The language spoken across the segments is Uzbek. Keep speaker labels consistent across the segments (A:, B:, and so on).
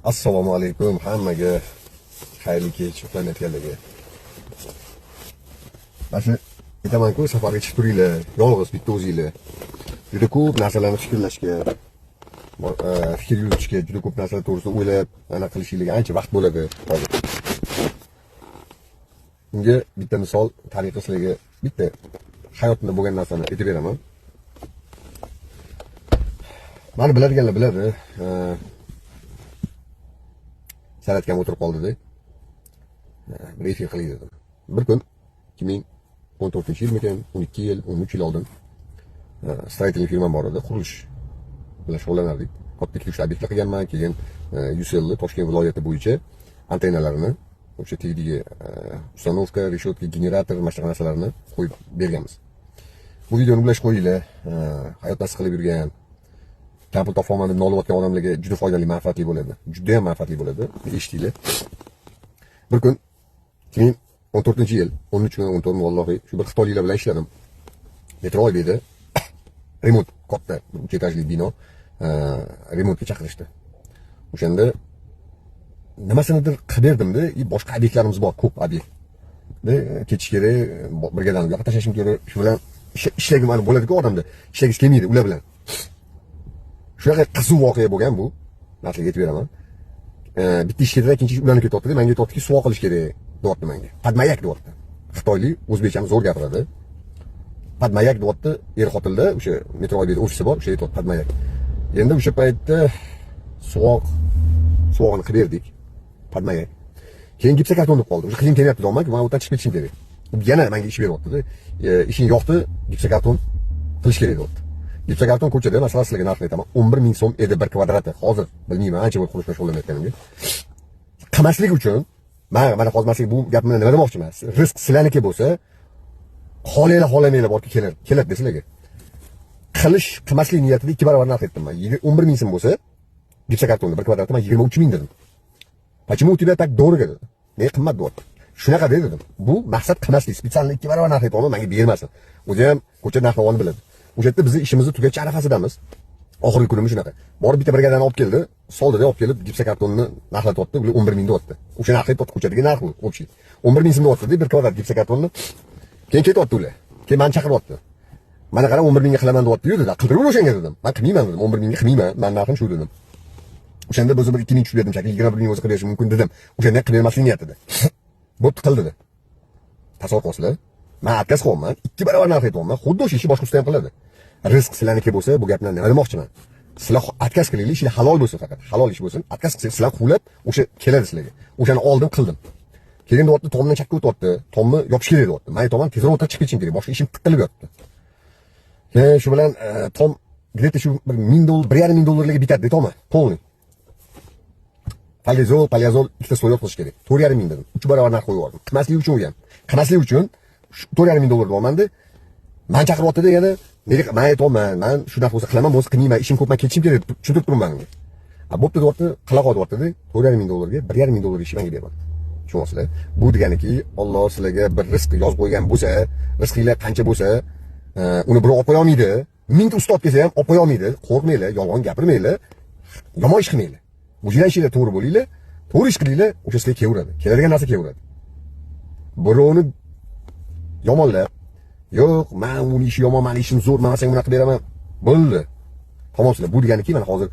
A: Assalomu alaykum hammaga. Xayrli kech o'tganlarga. Mana aytaman-ku, safarga chiqib turinglar, yolg'iz bitta o'zinglar. Juda ko'p narsalarni fikrlashga, fikr yuritishga, juda ko'p narsalar to'g'risida o'ylab, ana qilishingizga ancha vaqt bo'ladi hozir. Unga bitta misol tariqa sizlarga bitta hayotimda bo'lgan narsani aytib beraman. Mani biladiganlar biladi. Salatga o'tirib qoldi-da. Bir efir qilay dedim. Bir kun 2014-yil ekan, 12 yil, 13 yil oldin stроительный firma bor edi, qurilish bilan shug'ullanardik. Katta ikkita obyektlar qilganman, keyin UCL Toshkent viloyati bo'yicha antennalarini, o'sha tegdiga uстановка, решетка, generator, mashqa narsalarni qo'yib berganmiz. Bu videoni ulashib qo'yinglar. Hayotda siqilib yurgan, kapul topolmadi deb noliyotgan odamlarga juda foydali, manfaatli bo'ladi. Juda ham manfaatli bo'ladi. Eshitinglar. Bir kun 2014-yil 13 va 14 vallahi shu bir xitoyliklar bilan ishladim. Metro oybeda remont katta 3 etajli bino remontga chaqirishdi. O'shanda nimasinidir qilib berdimda, boshqa obyektlarimiz bor, ko'p obyekt. Ketish kerak, brigadani yo'qqa tashlashim kerak. Shu bilan ishlagim bo'ladi-ku odamda. Ishlagish kelmaydi ular bilan. Shunaqa qiziq voqea bo'lgan bu. Narsaga aytib beraman. Bitta ish ketadi, ikkinchi ish ularni ketyapti. Menga aytayaptiki, suvoq qilish kerak, deyapti menga. Padmayak deyapti. Xitoylik, o'zbekchani zo'r gapiradi. Padmayak deyapti, er-xotinda o'sha metro oybeda ofisi bor, o'sha aytayapti padmayak. Endi o'sha paytda suvoqni qilib berdik. Padmayak. Keyin gipsokarton deb qoldi. O'sha qiyin kelyapti deyman, men o'tdan chiqib ketishim kerak. U yana menga ish beryapti-da. Ishing yo'qdi, gipsokarton qilish kerak deyapti. Gipsokarton ko'chada, masalan, sizlarga narxni aytaman. 11 ming so'm edi bir kvadrati. Hozir bilmayman, ancha bo'lib qurishga shug'ullanayotganimga. Qilmaslik uchun mana hozir bu gapni nima demoqchiman? Rizq sizlarniki bo'lsa, xohlaylar borki keladi sizlarga. Qilmaslik niyatida 2 barobar narx aytdim men. 11 ming so'm bo'lsa, gipsokartonni bir kvadrati men 23 ming dedim. Почему у тебя так дорого dedi. Ne qimmat deyapti. Shunaqa dedim. Bu maqsad qilmaslik, spesialni 2 barobar narx aytib menga bermasin. O'zi ham ko'cha narxini biladi. O'sha yerda biz ishimizni tugatcha arafasidamiz. Oxirgi kunimiz shunaqa. Borib bitta brigadani olib keldi, soldida olib kelib gipsokartonni narxlatibdi, ular 11 ming deyapti. O'sha narx aytibdi, ko'chadagi narx bu, общий. 11 ming so'm deyapti, bir kvadrat gipsokartonni. Keyin ketyapti ular. Keyin meni chaqiryapti. Mana qara 11 mingga qilaman deyapti, dedi. Qildirib o'shanga dedim. Men qilmayman dedim, 11 mingga qilmayman. Men narxim shu dedim. O'shanda biz bir 2 ming tushib berdim, shakil 21 ming o'zi qilib berish mumkin dedim. O'shanda qilib bermaslik niyatida. Bo'pti qildi dedi. Tasavvur qilasizlar. Men отказ qilyapman, 2 barobar narx aytyapman. Xuddi o'sha ishni boshqa usta ham qiladi. Rizq sizlarniki bo'lsa, bu gapni nima demoqchiman? Sizlar отказ qilinglar, ishlar halol bo'lsin faqat. Halol ish bo'lsin. Отказ qilsangiz sizlar quvlab, o'sha keladi sizlarga. O'shani oldim, qildim. Keyin deyapti, tomni chakka o'tyapti. Tomni yopish kerak deyapti. Men aytaman, tezroq o'tirib chiqib ketishim kerak. Boshqa ishim tiqilib yotibdi. Keyin shu bilan tom где-то shu $1000, $1,500 bitadi deyapman. Polni. Paliazol ikkita sloi yopish kerak. 4,5 ming dedim. 3 barobar narx qo'yib yubordim. Qilmaslik uchun u ham. Qilmaslik uchun $4,500 deyapman-da. Men chaqiryapti-da yana. Nega men aytaman, men shunaqa bo'lsa qilaman, bo'lsa qilmayman, ishim ko'p, men ketishim kerak deb tushuntirib turibman menga. Bo'pti deyapti, qila qol deyapti-da, $4,500 ga $1,500 ish menga bermadi. Tushunyapsizlar? Bu deganiki, Alloh sizlarga bir rizq yozib qo'ygan bo'lsa, rizqinglar qancha bo'lsa, uni birov olib qo'ya olmaydi. Mingta ustoz kelsa ham olib qo'ya olmaydi. Qo'rqmanglar, yolg'on gapirmanglar, yomon ish qilmanglar. O'zingizlar ishinglar to'g'ri bo'linglar, to'g'ri ish qilinglar, o'sha sizga kelaveradi. Keladigan narsa kelaveradi. Birovni yomonlab, yo'q, men uni ishi yomon, men ishim zo'r, men senga bunaqa beraman. Bo'ldi. Tamomsizlar. Bu deganiki, men hozir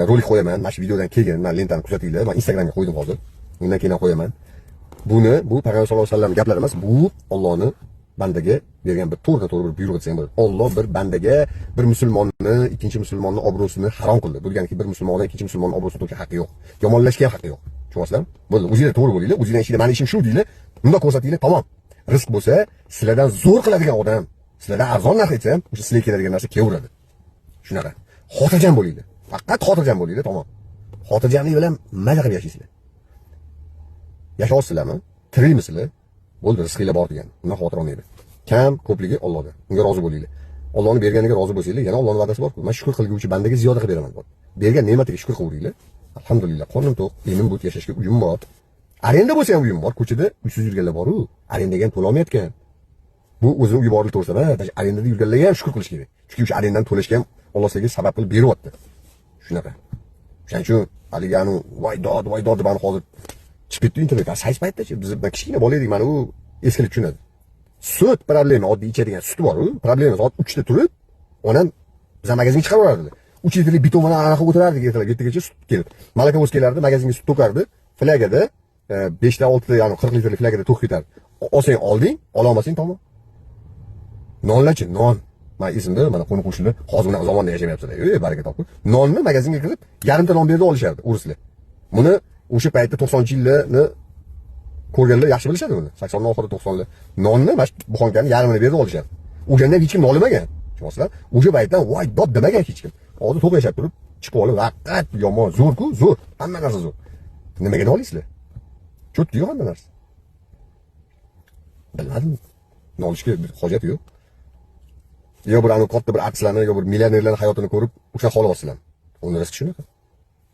A: rolik qo'yaman. Mana shu videodan keyin men lentani kuzatinglar. Men Instagramga qo'ydim hozir. Undan keyin qo'yaman. Bu Payg'ambar sollallohu alayhi vasallam gaplari emas, bu Allohning bandaga bergan bir to'g'ri bir buyruq desam bo'ladi. Alloh bir bandaga bir musulmonni, ikkinchi musulmonning obro'sini harom qildi. Bu deganiki, bir musulmondan ikkinchi musulmonning obro'sini to'kishga haqqi yo'q. Yomonlashga ham haqqi yo'q. Tushunyapsizlarmi? Bo'ldi. O'zingizlar to'g'ri bo'linglar, o'zingizlar ishinglar, meni ishim shu deylar. Bunda ko'rsatinglar, tamom. Rizq bo'lsa, sizlardan zo'r qiladigan odam, sizlardan arzon narx aytsam, o'sha sizlarga keladigan narsa kelaveradi. Shunaqa. Xotirjam bo'linglar. Faqat xotirjam bo'linglar, tamom. Xotirjamlik bilan maza qilib yashaysizlar. Yashayapsizlarmi? Tirikmisizlar? Bo'ldi, rizqinglar bor degan. Undan xotir olmaydi. Kam, ko'pligi Allohga. Unga rozi bo'linglar. Allohning berganiga rozi bo'lsanglar, yana Allohning va'dasi bor-ku. Men shukr qilguvchi bandaga ziyoda qilib beraman. Bergan ne'matiga shukr qilaveringlar. Alhamdulillah, qornim to'q, enim bu yashashga uyim bor. Arenda bo'lsa ham uyim bor, ko'chada uysiz yurganlar bor-ku. Arendaga ham to'la olmayotgan. Bu o'zini uyi borlik to'g'risida emas, arendada yurganlarga ham shukr qilish kerak. Chunki o'sha arendani to'lashga ham Alloh sizga sabab qilib beryapti. Shunaqa. Shuning uchun haligi anu voy dod deb hozir chiqib ketdi internetga. Sayt paytdachi biz kichkina bola edik, mana u eskilik tushunadi. Sut problema, oddiy ichadigan sut bor-ku. Problema soat 3 da turib, onam bizga magazinga chiqarib yuborardi. 3 litrlik biton bilan anaqa o'tirardik ertaga sut kelib. Malaka o'z kelardi, magazinga sut to'kardi. Flagada 5 ta 6 ta, ya'ni 40 litrlik flagada to'kib ketardi. Olsang olding, ola olmasang tamom. Nonlachi, non. Men esimda, mana qo'ni qo'shnilar hozir unaqa zamonda yashamayapsizlar. Baraka topib. Nonni magazinga kirib, yarimta non berib olishardi o'rislar. Buni o'sha paytda 90-yillarni ko'rganlar yaxshi bilishadi buni. 80 oxiri 90lar. Nonni mana buxonkani yarimini berib olishadi. O'shanda hech kim nolimagan. Tushunasizlar? O'sha paytdan voy dod demagan hech kim. Hozir to'q yashab turib, chiqib olib, vaqt yomon, zo'r-ku, zo'r. Hamma narsa zo'r. Nimaga nolisizlar? Cho'tki hamma narsa. Bilmadim. Nolishga hojat yo'q. Yo bir anu katta bir artistlarni, yo bir millionerlarning hayotini ko'rib, o'sha holi bosizlar. Uni rizqi shunaqa.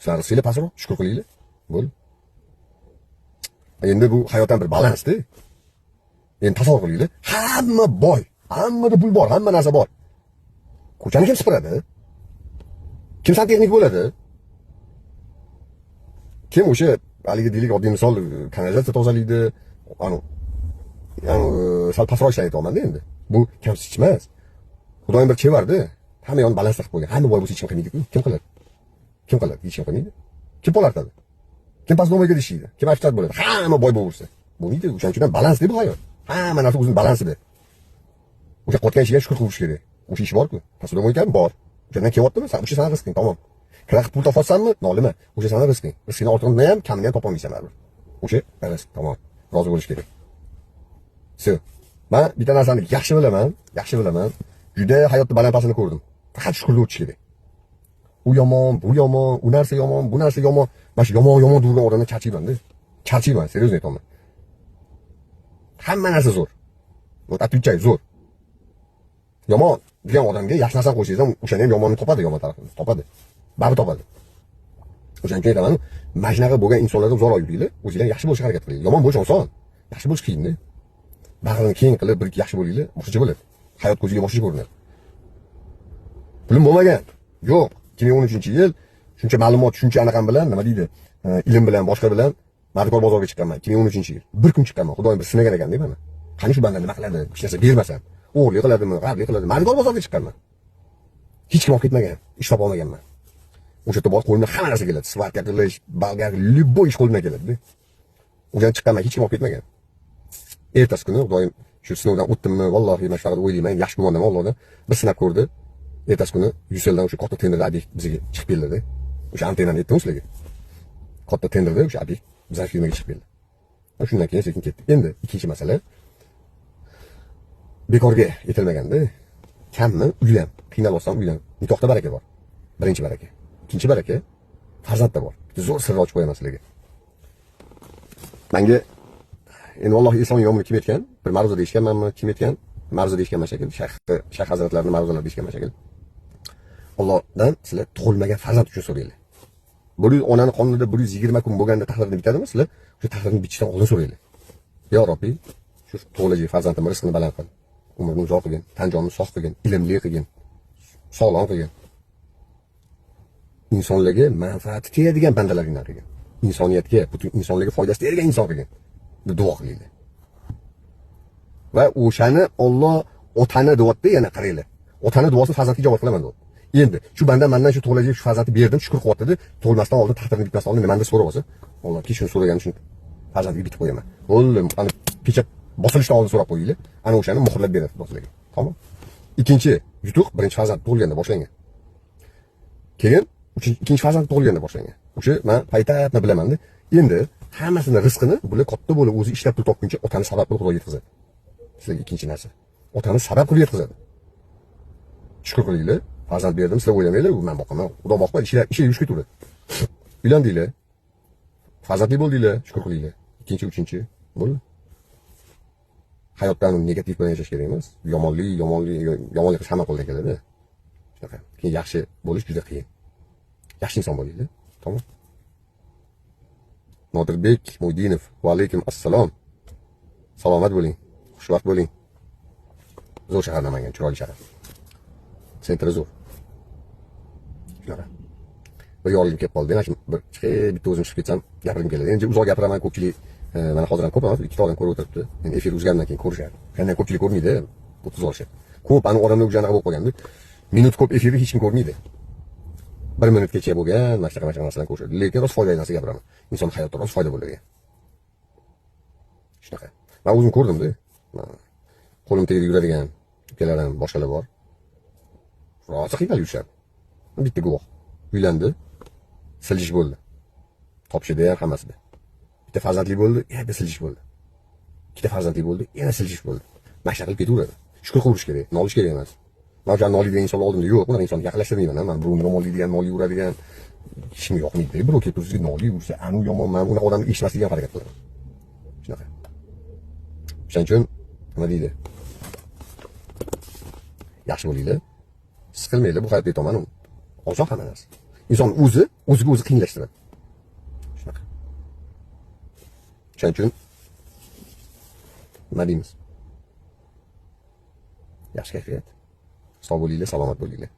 A: Sizlar rizqinglar pastroq, shukr qilinglar. Bo'l. Endi bu hayotdan bir balansda. Endi tasavvur qilinglar. Hamma boy, hammada pul bor, hamma narsa bor. Ko'chani kim sipiradi? Kim santexnik bo'ladi? Kim o'sha haligi deylik oddiy misol kanalizatsiya tozalaydi, sal pastroq ishlaydi aytayapman-da endi. Bu kamsiz emas. Xudoyim bir chevardi. Hamma yo'ni balans qilib qo'ygan. Hamma boy bo'lsa hech kim qilmaydi-ku. Kim qiladi? Kim qiladi? Hech kim qilmaydi. Kim polartadi? Kim past nomaga ishlaydi? Kim ofitsat bo'ladi? Hamma boy bo'laversa. Bo'lmaydi. O'shaning uchun balansli bu hayot. Hamma narsa o'zining balansida. O'sha qotgan ishiga shukr qilish kerak. O'sha ish bor-ku. Tasavvur qilgan bor. O'shandan kelyaptimi? Sen o'sha sana rizqing, tamom. Kiraqib pul topolsanmi? Nolima. O'sha sana rizqing. Rizqingni ortig'ini ham, kamini ham topolmaysan baribir. O'sha rizq, tamom. Rozi bo'lish kerak. Shu. Men bitta narsani yaxshi bilaman. Juda hayotda balandpasini ko'rdim. Faqat shukrga o'tish kerak. U yomon, bu yomon, u narsa yomon, bu narsa yomon. Mana shu yomon durgan odamdan charchayman-da. Charchayman, seryoz aytaman. Hamma narsa zo'r. Отвечай, zo'r. Yomon degan odamga yaxshi narsani qo'ysangiz ham o'shani ham yomonni topadi, yomon tarafini topadi. Baribir topadi. O'shaning uchun aytaman, mana shunaqa bo'lgan insonlarga uzoq yuringlar, o'zingizlar yaxshi bo'lishga harakat qiling. Yomon bo'lish oson, yaxshi bo'lish qiyin-da. Bag'rini keng qilib, bir yaxshi bo'linglar, boshqacha bo'ladi. Hayot ko'ziga boshqacha ko'rinadi. Pulim bo'lmagan. Yo'q. 2013-yil shuncha ma'lumot, shuncha anaqam bilan, nima deydi, ilm bilan, boshqa bilan Mardikor bozoriga chiqqanman. 2013-yil. Bir kun chiqqanman. Xudoyim bir sinagan ekan-da mana. Qani shu banda nima qiladi? Hech narsa bermasam. O'g'irlik qiladimi, g'arlik qiladimi? Mardikor bozoriga chiqqanman. Hech kim olib ketmagan. Ish topa olmaganman. O'sha yerda bor qo'limdan hamma narsa keladi. Svarka qilish, bolgar, любой ish qo'limdan keladi-da. O'shan chiqqanman, hech kim olib ketmagan. Ertasi kuni Xudoyim shu sinovdan o'tdimmi, vallohi men faqat o'ylayman, yaxshi gumondaman Allohdan. Bir sinab ko'rdi. Ertasi kuni Yuseldan o'sha katta tenderda obyekt bizga chiqib keldi-da. O'sha antennani aytdim sizlarga. Katta tenderda o'sha obyekt bizning firmaga chiqib keldi. Shundan keyin sekin ketdi. Endi ikkinchi masala. Bekorga yetilmaganda kammi uylan, qiynalsam uylan. Nikohda baraka bor. Birinchi baraka. Ikkinchi baraka farzandda bor. Zo'r sirni ochib qo'yaman sizlarga. Menga endi vallohi eson yomon kim aytgan? Bir ma'ruza deyishganmanmi? Kim aytgan? Ma'ruza deyishgan shekilli, shayx hazratlarining ma'ruzalar deyishgan shekilli. Allohdan sizlar tug'ilmagan farzand uchun so'raylar. Bu onani qonida 120 kun bo'lganda taqdirini bitadimi? Sizlar shu taqdirni bitishdan oldin so'raylar. Yo Robbi, shu tug'ilajak farzandimning rizqini baland qil. Umrini uzoq qilgin, tan jonini sog' qilgin, ilmli qilgin, sog'lom qilgin. Insonlarga manfaati tegadigan bandalardan qilgin. Insoniyatga, butun insonlarga foydasi tegadigan inson qilgin. Deb duo qilinglar. Va o'shani Alloh otani duoda yana qaranglar. Otani duosi farzandga ijobat qilaman dedi. Endi shu banda mendan shu tug'ilajak shu farzandni berdim, shukr qilyapti dedi. Tug'ilmasdan oldin taqdirini bitmasdan oldin nimani so'rab olsa, Alloh shuni so'raganim uchun farzandga bitib qo'yaman. Bo'ldi, ana kecha bosilishdan oldin so'rab qo'yinglar. Ana o'shani muhrlab beradi sizlarga. Tamom. Ikkinchi yutuq birinchi farzand tug'ilganda boshlangan. Keyin ikkinchi farzand tug'ilganda boshlangan. O'sha men paytni bilaman-da. Endi hammasini rizqini bular katta bo'lib o'zi ishlab pul topguncha otani sabab qilib Xudoga yetkazadi. Sizlarga ikkinchi narsa. Otani sabab qilib yetkazadi. Shukr qilinglar. Farzand berdim, sizlar o'ylamanglar, u men boqaman. Xudo boqmay, ishga yurishga turadi. Uylandinglar. Farzandli bo'ldinglar, shukr qilinglar. Ikkinchi, uchinchi bo'ldi. Hayotdan negativ bilan yashash kerak emas. Yomonlik hamma qo'ldan keladi. Shunaqa. Keyin yaxshi bo'lish juda qiyin. Yaxshi inson bo'linglar. Tamom. Nodirbek Mo'ydinov, va alaykum assalom. Salomat bo'ling, xushvaqt bo'ling. Zo'r shahar Namangan, chiroyli shahar. Sentri zo'r. Shunaqa. bir yorilib kelib qoldi. Yana bir bitta o'zim chiqib ketsam gapirgim keladi. Endi uzoq gapiraman, ko'pchilik mana hozir ham ko'p emas, ikkita odam ko'rib o'tiribdi. Endi efir o'zgargandan keyin ko'rishadi. Qanday ko'pchilik ko'rmaydi, 30 olishadi. Ko'p ani odamlar o'janaqa bo'lib qolganda, minut ko'p efirni hech kim ko'rmaydi. 1 minutgacha bo'lgan, mana shunaqa narsalarni ko'rishadi. Lekin rost foydali narsa gapiraman. Inson hayotda rost foyda bo'ladi. Shunaqa. Men o'zim ko'rdim-da. Qo'lim tegib yuradigan ukalarim, boshqalar bor. Rosa qiynalib yurishadi. Bitta guvoh uylandi, siljish bo'ldi. Topshirdi ham hammasida. Bitta farzandli bo'ldi, yana siljish bo'ldi. Ikkita farzandli bo'ldi, yana siljish bo'ldi. Mashaq qilib ketaveradi. Shukr qilish kerak, nolish kerak emas. Men o'sha noliydigan inson oldimda yo'q, bunaqa insonni yaqinlashtirmayman. Men bu noliydigan, noliyveradigan ishimga yoqmaydi. Birov kelib tursa, noliyversa, anu yomon, men unaqa odamni eshitmaslikka ham harakat qilaman. Shunaqa. Shuning uchun nima deydi? Yaxshi bo'linglar. Siqilmaylar, bu hayotda aytaman. Oson hamma narsa. Inson o'ziga o'zi qiynalashtiradi. Shunaqa. Shuning uchun nima deymiz? Yaxshi kayfiyat. Sog' bo'linglar, salomat bo'linglar.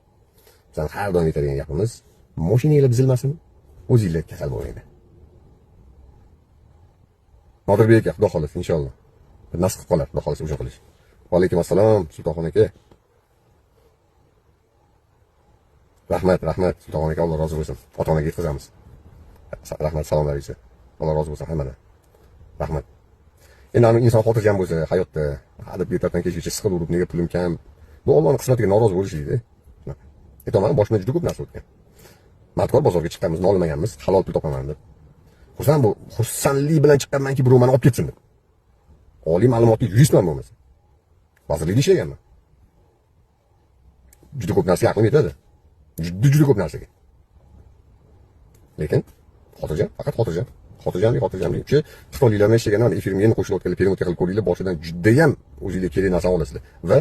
A: Bizning har doim aytadigan gapimiz, mashinanglar buzilmasin, o'zinglar kasal bo'lmanglar. Nodirbek aka, xudo xolasa inshaalloh. Bir nasib qilib qolar, xudo xolasa o'sha qilish. Va alaykum assalom, Sultonxon aka. Rahmat, Sultonxon aka, Alloh rozi bo'lsin. Ota-onaga yetkazamiz. Rahmat, salomlaringizni. Alloh rozi bo'lsin hammadan. Rahmat. Endi anu inson xotirjam bo'lsa, hayotda hadab yetardan kechgacha siqilib, nega pulim kam? Bu Allohning qismatiga norozi bo'lishlikda. Shunaqa. Aytaman, boshimdan juda ko'p narsa o'tgan. Matkor bozorga chiqqanmiz, nolimaganmiz, halol pul topaman deb. Xursandlik bilan chiqqanmanki, birov meni olib ketsin deb. Oliy ma'lumotli yuristman bo'lmasa. Vazirlikda ishlaganman. Juda ko'p narsa aqlim yetadi. Juda ko'p narsaga. Lekin xotirjam, faqat xotirjam. Xotirjamlik. O'sha xitoyliklarni ishlaganman, efirimga endi qo'shilib perimeter qilib ko'ringlar, boshidan juda ham o'zingizga kerak narsa olasizlar va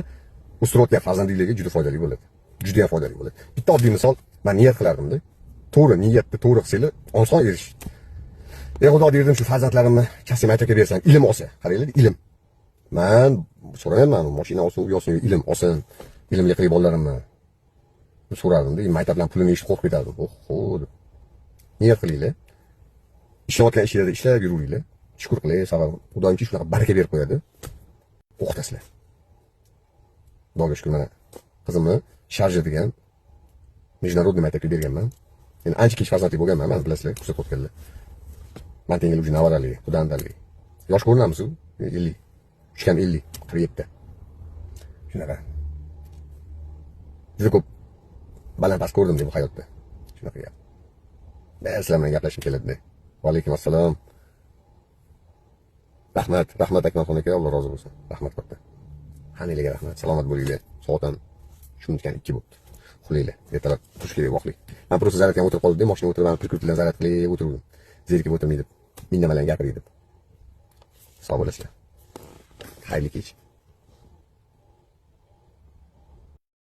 A: ustirayotgan farzandinglarga juda foydali bo'ladi. Juda ham foydali bo'ladi. Bitta oddiy misol, men niyat qilardim-da. To'g'ri niyatni to'g'ri qilsanglar, oson erishish. Xudo derdim shu farzandlarimni kasb aka bersam, ilm olsa, qaranglar, ilm. Men so'rayman, mashina olsin, uy olsin, ilm olsin, ilmli qilib bolalarimni so'radim-da, maktabdan pulini eshitib qo'rqib ketardim. Oho. Niyat qilinglar. Ishlayotgan ishlarda ishlab yuringlar. Shukr qiling, sababi Xudoyimki shunaqa baraka berib qo'yadi. O'qitasizlar. Xudoga shukr, mana qizimni sharja degan международный maktabga berganman. Endi ancha kech farzandli bo'lganman, men bilasizlar, kuzatib o'tganlar. Men tengi уже navarali, Xudoandalik. Yosh ko'rinamiz-ku, 50. Uchkam 50, 47. Shunaqa. Juda ko'p baland-past ko'rdim deb bu hayotda. Shunaqa gap. Men sizlar bilan gaplashib keladi. Va alaykum assalom. Rahmat Akmalxon aka, Alloh rozi bo'lsin. Rahmat katta. Hammanglarga rahmat. Salomat bo'linglar. Soat ham shundan 2 bo'ldi. Xulaylar. Ertalab tush kerak vaqtli. Men просто zaryadga o'tirib qoldim, mashina o'tirib, prikrutlar zaryad qilib o'tirdim. Zerikib o'tirmaydi. Minnaman gapirib. Sog' bo'lasizlar. Xayrli kech.